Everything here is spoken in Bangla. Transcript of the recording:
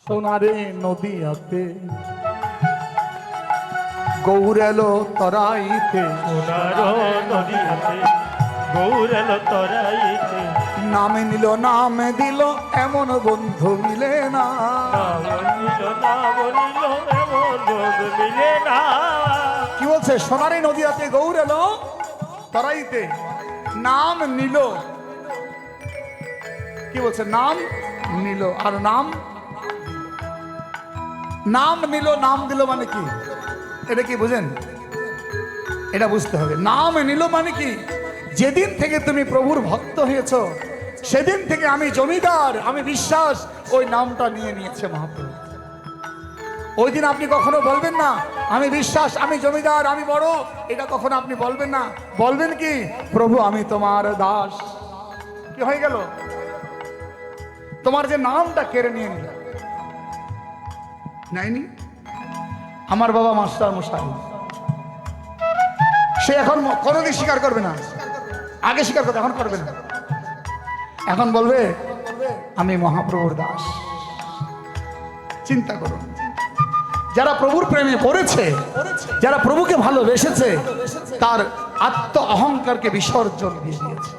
সোনারে নদীয়াতে গৌর এলো তরাইতে, সোনার নদীতে গৌর এলো তরাইতে, নামে নিল নাম দিল এমন বন্ধু মিলে না। না বলিল এমন বন্ধু মিলে না। কি বলছে? সোনারে নদীয়াতে গৌর এলো তরাইতে, নাম নিল। কি বলছে? নাম নিল। আর নাম নাম নিল, নাম দিল মানে কি? এটা কি বুঝেন? এটা বুঝতে হবে। নাম নিল মানে কি? যেদিন থেকে তুমি প্রভুর ভক্ত হয়েছো সেদিন থেকে আমি জমিদার, আমি বিশ্বাস, ওই নামটা নিয়ে নিয়েছে মহাপ্রভু। ওই দিন আপনি কখনো বলবেন না আমি বিশ্বাস, আমি জমিদার, আমি বড়, এটা কখনো আপনি বলবেন না। বলবেন কি? প্রভু আমি তোমার দাস। কি হয়ে গেল? তোমার যে নামটা কেড়ে নিয়ে নিল। নাইনি? আমার বাবা মাস্টার মশাই, সে এখন কোনোদিন স্বীকার করবে না। আগে স্বীকার করবে, এখন করবে না। এখন বলবে আমি মহাপ্রভুর দাস। চিন্তা করুন, যারা প্রভুর প্রেমে পড়েছে, যারা প্রভুকে ভালোবেসেছে, তার আত্ম অহংকারকে বিসর্জন দিয়ে দিয়েছে।